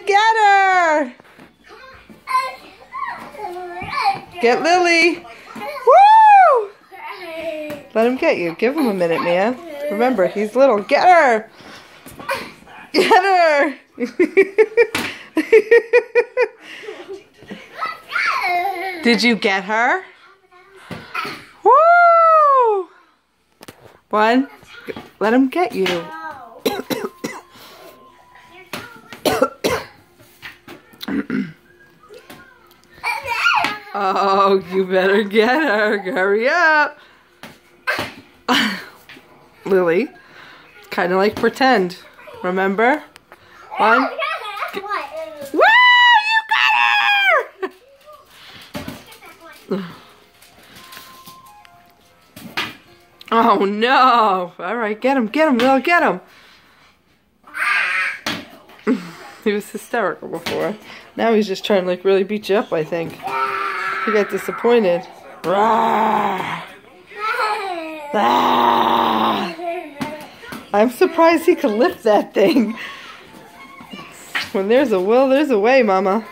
you get her? Get Lily. Woo! Let him get you. Give him a minute, man. Remember, he's little. Get her! Get her! Did you get her? Woo! One. Let him get you. Oh, you better get her. Hurry up. Lily, kind of like pretend. Remember? One. Woo! You got her! Oh no! All right, get him, Lil, get him. He was hysterical before. Now he's just trying to like really beat you up, I think. He got disappointed. Rawr. Ah. I'm surprised he could lift that thing. When there's a will, there's a way, Mama.